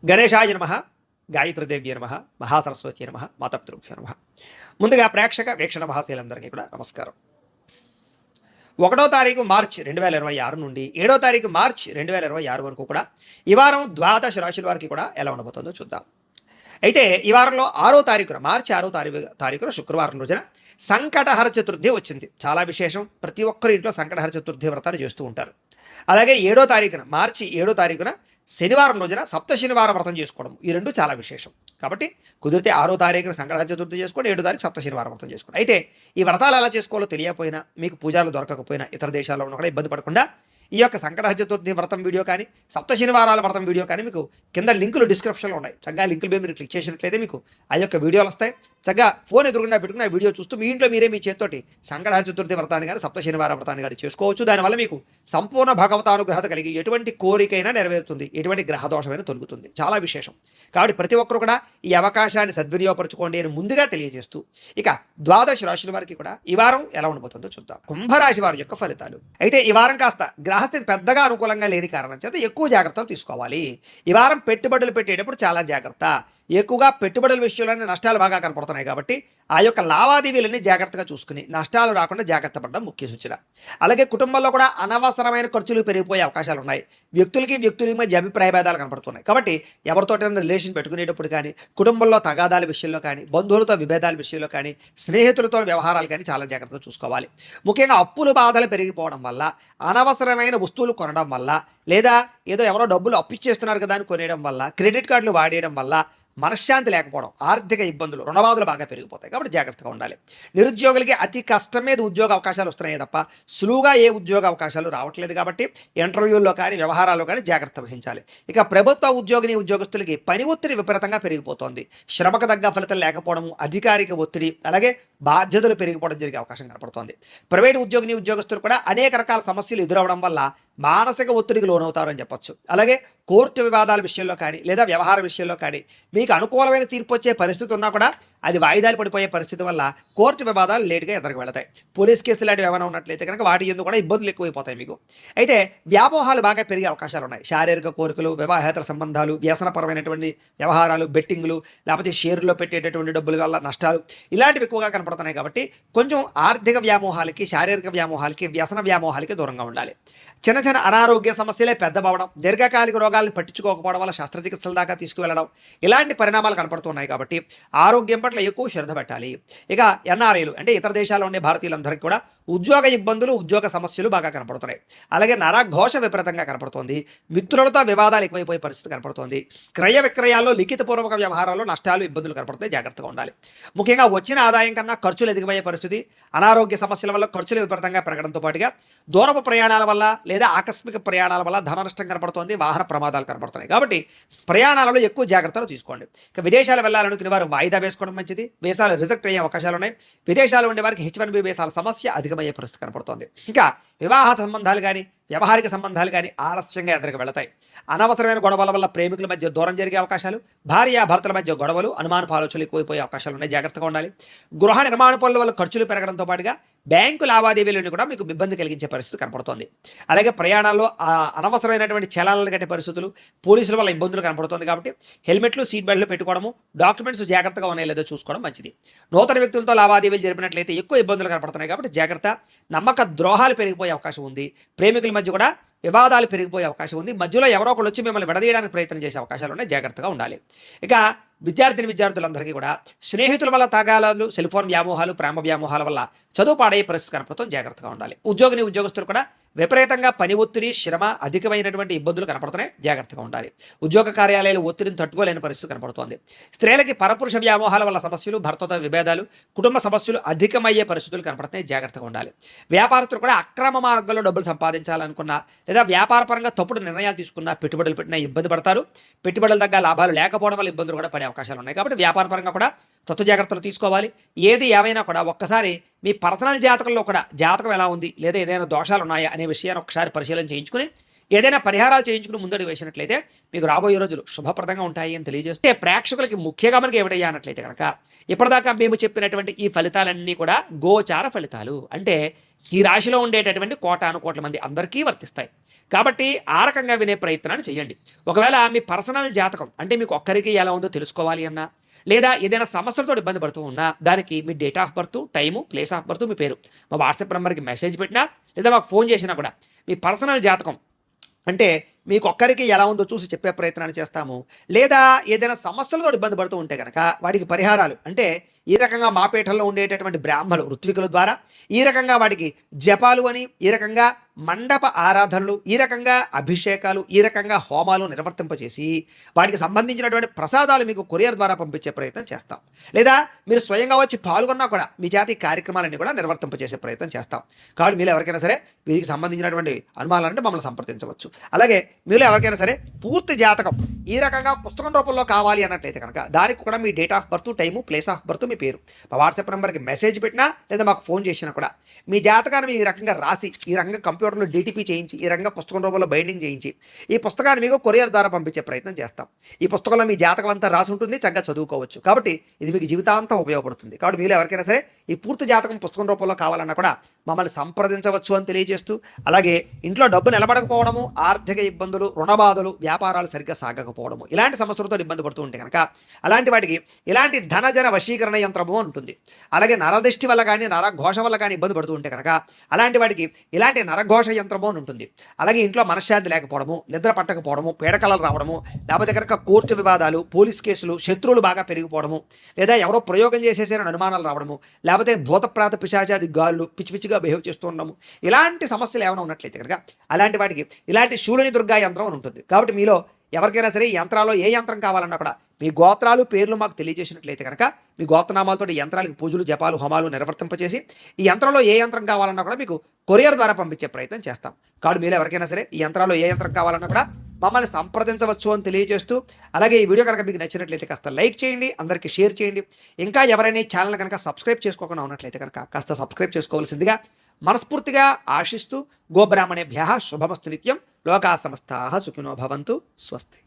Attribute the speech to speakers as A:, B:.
A: గణేశాయ నమః, గాయత్రీదేవ్యై నమః, మహాసరస్వతి నమః, మాతాపితృభ్యో నమః. ముందుగా ప్రేక్షక వీక్షణ మహాశీలందరికీ కూడా నమస్కారం. 1వ తారీఖు మార్చి 2026 నుండి 7వ తారీఖు మార్చి 2026 వరకు కూడా ఈ వారం ద్వాదశ రాశుల వారికి కూడా ఎలా ఉండబోతుందో చూద్దాం. అయితే ఈ వారంలో 6వ తారీఖున మార్చి 6వ తారీఖున శుక్రవారం రోజున సంకటహర చతుర్థి వచ్చింది. చాలా విశేషం. ప్రతి ఒక్కరి ఇంట్లో సంకటహర చతుర్థి వ్రతాన్ని చేస్తూ ఉంటారు. అలాగే 7వ తారీఖున మార్చి 7వ తారీఖున శనివారం రోజున సప్త శనివార వ్రతం చేసుకోవడం, ఈ రెండు చాలా విశేషం. కాబట్టి కుదిరితే 6వ తారీఖున సంకటహర చతుర్థి చేసుకోండి, 7వ తారీఖు సప్త శనివారం వ్రతం చేసుకోండి. అయితే ఈ వ్రతాలు ఎలా చేసుకోవాలో తెలియకపోయినా, మీకు పూజలు దొరకకపోయినా, ఇతర దేశాల్లో ఉన్న కూడా ఇబ్బంది పడకుండా ఈ యొక్క సంకటహర చతుర్థి వ్రతం వీడియో కానీ, సప్త శనివారాల వ్రతం వీడియో కానీ మీకు కింద లింకులు డిస్క్రిప్షన్లో ఉన్నాయి. చక్కగా లింకులు మీద మీరు క్లిక్ చేసినట్లయితే మీకు ఆ యొక్క వీడియోలు వస్తాయి. చక్కగా ఫోన్ ఎదురుగుండా పెట్టుకుని ఆ వీడియో చూస్తూ మీ ఇంట్లో మీరే మీ చేతితోటి సంకటహర చతుర్థి వ్రతాన్ని కానీ, సప్త శనివార వ్రతాన్ని కానీ చేసుకోవచ్చు. దానివల్ల మీకు సంపూర్ణ భగవతానుగ్రహత కలిగి ఎటువంటి కోరికైనా నెరవేరుతుంది, ఎటువంటి గ్రహదోషమైనా తొలుగుతుంది. చాలా విశేషం. కాబట్టి ప్రతి ఒక్కరు కూడా ఈ అవకాశాన్ని సద్వినియోగపరచుకోండి అని ముందుగా తెలియజేస్తూ, ఇక ద్వాదశ రాశుల వారికి కూడా ఈ వారం ఎలా ఉండబోతుందో చూద్దాం. కుంభరాశి వారి యొక్క ఫలితాలు. అయితే ఈ వారం కాస్త గ్రహస్థితి పెద్దగా అనుకూలంగా లేని కారణం చేత ఎక్కువ జాగ్రత్తలు తీసుకోవాలి. ఈ వారం పెట్టుబడులు పెట్టేటప్పుడు చాలా జాగ్రత్త. ఎక్కువగా పెట్టుబడుల విషయంలోనే నష్టాలు బాగా కనపడుతున్నాయి కాబట్టి ఆ యొక్క లావాదేవీలని జాగ్రత్తగా చూసుకుని నష్టాలు రాకుండా జాగ్రత్త పడడం ముఖ్య సూచన. అలాగే కుటుంబంలో కూడా అనవసరమైన ఖర్చులు పెరిగిపోయే అవకాశాలు ఉన్నాయి. వ్యక్తులకి మధ్య అభిప్రాయ భేదాలు కనపడుతున్నాయి. కాబట్టి ఎవరితోటైనా రిలేషన్ పెట్టుకునేటప్పుడు కానీ, కుటుంబంలో తగాదాల విషయంలో కానీ, బంధువులతో విభేదాల విషయంలో కానీ, స్నేహితులతో వ్యవహారాలు కానీ చాలా జాగ్రత్తగా చూసుకోవాలి. ముఖ్యంగా అప్పులు బాధలు పెరిగిపోవడం వల్ల, అనవసరమైన వస్తువులు కొనడం వల్ల, లేదా ఏదో ఎవరో డబ్బులు అప్పిచ్చేస్తున్నారు కదా అని కొనేయడం వల్ల, క్రెడిట్ కార్డులు వాడేయడం వల్ల మనశ్శాంతి లేకపోవడం, ఆర్థిక ఇబ్బందులు, రుణబాధలు బాగా పెరిగిపోతాయి. కాబట్టి జాగ్రత్తగా ఉండాలి. నిరుద్యోగులకి అతి కష్టం మీద ఉద్యోగ అవకాశాలు వస్తున్నాయి తప్ప సులువుగా ఏ ఉద్యోగ అవకాశాలు రావట్లేదు. కాబట్టి ఇంటర్వ్యూల్లో కానీ, వ్యవహారాల్లో కానీ జాగ్రత్త వహించాలి. ఇక ప్రభుత్వ ఉద్యోగస్తులకి పని ఒత్తిడి విపరీతంగా పెరిగిపోతుంది. శ్రమకు తగ్గ ఫలితం లేకపోవడం, అధికారిక ఒత్తిడి, అలాగే బాధ్యతలు పెరిగిపోవడం జరిగే అవకాశం కనపడుతోంది. ప్రైవేటు ఉద్యోగస్తులు కూడా అనేక రకాల సమస్యలు ఎదురవడం వల్ల మానసిక ఒత్తిడికి లోనవుతారని చెప్పొచ్చు. అలాగే కోర్టు వివాదాల విషయంలో కానీ, లేదా వ్యవహార విషయంలో కానీ మీకు అనుకూలమైన తీర్పు వచ్చే పరిస్థితి ఉన్నా కూడా అది వాయిదాలు పడిపోయే పరిస్థితి వల్ల కోర్టు వివాదాలు లేటుగా ఎదురుకు వెళతాయి. పోలీస్ కేసులు లాంటివి ఏమైనా ఉన్నట్లయితే కనుక వాటి ఎందుకు కూడా ఇబ్బందులు ఎక్కువైపోతాయి మీకు. అయితే వ్యామోహాలు బాగా పెరిగే అవకాశాలు ఉన్నాయి. శారీరక కోరికలు, వివాహేతర సంబంధాలు, వ్యసనపరమైనటువంటి వ్యవహారాలు, బెట్టింగ్లు, లేకపోతే షేర్లో పెట్టేటటువంటి డబ్బుల వల్ల నష్టాలు, ఇలాంటివి ఎక్కువగా కనపడుతున్నాయి. కాబట్టి కొంచెం ఆర్థిక వ్యామోహాలకి, శారీరక వ్యామోహాలకి, వ్యసన వ్యామోహాలకి దూరంగా ఉండాలి. చిన్న చిన్న అనారోగ్య సమస్యలే పెద్దవడం, దీర్ఘకాలిక రోగాలను పట్టించుకోకపోవడం వల్ల శస్త్రచికిత్సల దాకా తీసుకువెళ్ళడం, ఇలాంటి పరిణామాలు కనపడుతున్నాయి. కాబట్టి ఆరోగ్యం పట్ల ఎక్కువ శ్రద్ధ పెట్టాలి. ఇక ఎన్ఆర్ఐలు అంటే ఇతర దేశాల్లో ఉండే భారతీయులందరికీ కూడా ఉద్యోగ ఇబ్బందులు, ఉద్యోగ సమస్యలు బాగా కనపడుతున్నాయి. అలాగే నరఘోష విపరీతంగా కనపడుతోంది. మిత్రులతో వివాదాలు ఎక్కువైపోయే పరిస్థితి కనపడుతోంది. క్రయ విక్రయాల్లో, లిఖితపూర్వక వ్యవహారాల్లో నష్టాలు, ఇబ్బందులు కనపడుతాయి. జాగ్రత్తగా ఉండాలి. ముఖ్యంగా వచ్చిన ఆదాయం కన్నా ఖర్చులు ఎదిగిపోయే పరిస్థితి, అనారోగ్య సమస్యల వల్ల ఖర్చులు విపరీతంగా పెరగడంతో పాటుగా దూరపు ప్రయాణాల వల్ల లేదా ఆకస్మిక ప్రయాణాల వల్ల ధన నష్టం కనపడుతోంది. వాహన ప్రమాదాలు కనపడుతున్నాయి. కాబట్టి ప్రయాణాలలో ఎక్కువ జాగ్రత్తలు తీసుకోండి. ఇక విదేశాలు వెళ్ళాలనుకునే వారు వాయిదా వేసుకోవడం మంచిది. వీసాలు రిజెక్ట్ అయ్యే అవకాశాలు ఉన్నాయి. విదేశాలు ఉండే వారికి H1B వీసాల సమస్య అధికమయ్యే పరిస్థితి కనపడుతోంది. ఇంకా వివాహ సంబంధాలు కానీ, వ్యవహారిక సంబంధాలు కానీ ఆలస్యంగా ఎదురుకు వెళతాయి. అనవసరమైన గొడవల వల్ల ప్రేమికుల మధ్య దూరం జరిగే అవకాశాలు, భార్యాభర్తల మధ్య గొడవలు, అనుమానపు ఆలోచనలు ఎక్కువైపోయే అవకాశాలు ఉన్నాయి. జాగ్రత్తగా ఉండాలి. గృహ నిర్మాణ పనుల వల్ల ఖర్చులు పెరగడంతో పాటుగా బ్యాంకు లావాదేవీలను కూడా మీకు ఇబ్బంది కలిగించే పరిస్థితి కనపడుతోంది. అలాగే ప్రయాణాల్లో అనవసరమైనటువంటి చలానాలు కట్టే పరిస్థితులు, పోలీసుల వల్ల ఇబ్బందులు కనపడుతుంది. కాబట్టి హెల్మెట్లు, సీట్ బెల్ట్లు పెట్టుకోవడము, డాక్యుమెంట్స్ జాగ్రత్తగా ఉన్నాయో లేదో చూసుకోవడం మంచిది. నూతన వ్యక్తులతో లావాదేవీలు జరిపినట్లయితే ఎక్కువ ఇబ్బందులు కనపడుతున్నాయి. కాబట్టి జాగ్రత్త. నమ్మక ద్రోహాలు పెరిగిపోయే అవకాశం ఉంది. ప్రేమికుల మధ్య కూడా వివాదాలు పెరిగిపోయే అవకాశం ఉంది. మధ్యలో ఎవరో ఒకరు వచ్చి మిమ్మల్ని విడదీయడానికి ప్రయత్నం చేసే అవకాశాలు ఉన్నాయి. జాగ్రత్తగా ఉండాలి. ఇక విద్యార్థులందరికీ కూడా స్నేహితుల వల్ల తగాదాలు, సెల్ఫోన్ వ్యామోహాలు, ప్రేమ వ్యామోహాల వల్ల చదువు పాడయ్యే పరిస్థితి కనపడుతుంది. జాగ్రత్తగా ఉండాలి. ఉద్యోగస్తులు కూడా విపరీతంగా పని ఒత్తిడి, శ్రమ, అధికమైనటువంటి ఇబ్బందులు కనపడుతున్నాయి. జాగ్రత్తగా ఉండాలి. ఉద్యోగ కార్యాలయాలు ఒత్తిడిని తట్టుకోలేని పరిస్థితి కనపడుతోంది. స్త్రీలకి పరపురుష వ్యామోహాల వల్ల సమస్యలు, భర్తతో విభేదాలు, కుటుంబ సమస్యలు అధికమయ్యే పరిస్థితులు కనపడుతున్నాయి. జాగ్రత్తగా ఉండాలి. వ్యాపారస్తులు కూడా అక్రమ మార్గంలో డబ్బులు సంపాదించాలనుకున్నా, లేదా వ్యాపారపరంగా తప్పుడు నిర్ణయాలు తీసుకున్నా, పెట్టుబడులు పెట్టినా ఇబ్బంది పడతారు. పెట్టుబడుల తగ్గ లాభాలు లేకపోవడం వల్ల ఇబ్బందులు కూడా పడే అవకాశాలు ఉన్నాయి. కాబట్టి వ్యాపారపరంగా కూడా తత్వ జాగ్రత్తలు తీసుకోవాలి. ఏది ఏమైనా కూడా ఒక్కసారి మీ పర్సనల్ జాతకంలో కూడా జాతకం ఎలా ఉంది, లేదా ఏదైనా దోషాలు ఉన్నాయా అనే విషయాన్ని ఒకసారి పరిశీలన చేయించుకుని ఏదైనా పరిహారాలు చేయించుకుని ముందడుగు వేసినట్లయితే మీకు రాబోయే రోజులు శుభప్రదంగా ఉంటాయి అని తెలియజేస్తే, ప్రేక్షకులకి ముఖ్యంగా మనకి ఏమిటయ్యా అన్నట్లయితే కనుక ఇప్పటిదాకా మేము చెప్పినటువంటి ఈ ఫలితాలన్నీ కూడా గోచార ఫలితాలు. అంటే ఈ రాశిలో ఉండేటటువంటి కోటాను కోట్ల మంది అందరికీ వర్తిస్తాయి. కాబట్టి ఆ రకంగా వినే ప్రయత్నాన్ని చేయండి. ఒకవేళ మీ పర్సనల్ జాతకం అంటే మీకు ఒక్కరికి ఎలా ఉందో తెలుసుకోవాలి అన్నా, లేదా ఏదైనా సమస్యలతో ఇబ్బంది పడుతూ ఉన్నా, దానికి మీ date of birth, time, place of birth, మీ పేరు మా వాట్సాప్ నెంబర్కి మెసేజ్ పెట్టినా, లేదా మాకు ఫోన్ చేసినా కూడా మీ పర్సనల్ జాతకం అంటే మీకు ఒక్కరికి ఎలా ఉందో చూసి చెప్పే ప్రయత్నాన్ని చేస్తాము. లేదా ఏదైనా సమస్యలతో ఇబ్బంది పడుతూ ఉంటే కనుక వాటికి పరిహారాలు అంటే ఈ రకంగా మా పీఠంలో ఉండేటటువంటి బ్రాహ్మలు ఋత్వికుల ద్వారా ఈ రకంగా వాటికి జపాలు అని, ఈ రకంగా మండప ఆరాధనలు, ఈ రకంగా అభిషేకాలు, ఈ రకంగా హోమాలు నిర్వర్తింపచేసి వాటికి సంబంధించినటువంటి ప్రసాదాలు మీకు కొరియర్ ద్వారా పంపించే ప్రయత్నం చేస్తాం. లేదా మీరు స్వయంగా వచ్చి పాల్గొన్నా కూడా మీ జాతి కార్యక్రమాలన్నీ కూడా నిర్వర్తింపచేసే ప్రయత్నం చేస్తాం. కాబట్టి మీరు ఎవరికైనా సరే వీరికి సంబంధించినటువంటి అనుమానాలంటే మమ్మల్ని సంప్రదించవచ్చు. అలాగే మీలో ఎవరికైనా సరే పూర్తి జాతకం ఈ రకంగా పుస్తకం రూపంలో కావాలి అన్నట్లయితే కనుక దానికి కూడా మీ date of birth, time, place of birth, మీ పేరు మా వాట్సాప్ నెంబర్కి మెసేజ్ పెట్టినా, లేదా మాకు ఫోన్ చేసినా కూడా మీ జాతకాన్ని ఈ రకంగా రాసి, ఈ రకంగా కంప్యూటర్లో డిటిపి చేయించి, ఈ రకంగా పుస్తకం రూపంలో బైండింగ్ చేయించి ఈ పుస్తకాన్ని మీకు కొరియర్ ద్వారా పంపించే ప్రయత్నం చేస్తాం. ఈ పుస్తకంలో మీ జాతకం అంతా రాసి ఉంటుంది, చక్కగా చదువుకోవచ్చు. కాబట్టి ఇది మీకు జీవితాంతం ఉపయోగపడుతుంది. కాబట్టి మీరు ఎవరికైనా సరే ఈ పూర్తి జాతకం పుస్తకం రూపంలో కావాలన్నా కూడా మమ్మల్ని సంప్రదించవచ్చు అని తెలియజేస్తూ, అలాగే ఇంట్లో డబ్బు నిలబడకపోవడము, ఆర్థిక ఇబ్బందులు, రుణబాధలు, వ్యాపారాలు సరిగ్గా సాగకపోవడము, ఇలాంటి సమస్యలతో ఇబ్బంది పడుతూ ఉంటే కనుక అలాంటి వాటికి ఇలాంటి ధనజన వశీకరణ యంత్రము ఉంటుంది. అలాగే నరదృష్టి వల్ల కానీ, నరఘోష వల్ల కానీ ఇబ్బంది పడుతూ ఉంటే కనుక అలాంటి వాటికి ఇలాంటి నరఘోష యంత్రము అని ఉంటుంది. అలాగే ఇంట్లో మనశ్శాంతి లేకపోవడము, నిద్ర పట్టకపోవడము, పీడకలలు రావడము, లేకపోతే కనుక కోర్టు వివాదాలు, పోలీస్ కేసులు, శత్రువులు బాగా పెరిగిపోవడము, లేదా ఎవరో ప్రయోగం చేసేసారని అనుమానాలు రావడము, లేకపోతే భూతప్రాత పిశాచాది గాళ్ళు పిచ్చి పిచ్చిగా బిహేవ్ చేస్తూ ఉండము, ఇలాంటి సమస్యలు ఏమైనా ఉన్నట్లయితే కనుక అలాంటి వాటికి ఇలాంటి శూలిని దుర్గా యంత్రం అని ఉంటుంది. కాబట్టి మీలో ఎవరికైనా సరే ఈ యంత్రాల్లో ఏ యంత్రం కావాలన్నా కూడా మీ గోత్రాలు, పేర్లు మాకు తెలియజేసినట్లయితే కనుక మీ గోత్రనామాలతో ఈ యంత్రాలకు పూజలు, జపాలు, హోమాలు నిర్వర్తింపచేసి ఈ యంత్రంలో ఏ యంత్రం కావాలన్నా కూడా మీకు కొరియర్ ద్వారా పంపించే ప్రయత్నం చేస్తాం. కాబట్టి మీరు ఎవరికైనా సరే ఈ యంత్రాల్లో ఏ యంత్రం కావాలన్నా కూడా మమ్మల్ని సంప్రదించవచ్చు అని తెలియజేస్తూ, అలాగే ఈ వీడియో కనుక మీకు నచ్చినట్లయితే కాస్త లైక్ చేయండి, అందరికీ షేర్ చేయండి. ఇంకా ఎవరైనా ఈ ఛానల్ కనుక సబ్స్క్రైబ్ చేసుకోకుండా ఉన్నట్లయితే కనుక కాస్త సబ్స్క్రైబ్ చేసుకోవాల్సిందిగా మనస్ఫూర్తిగా ఆశిస్తూ, గోబ్రాహ్మణేభ్యః శుభమస్తు నిత్యం, లోకా సమస్తాః సుఖినో భవంతు, స్వస్తి.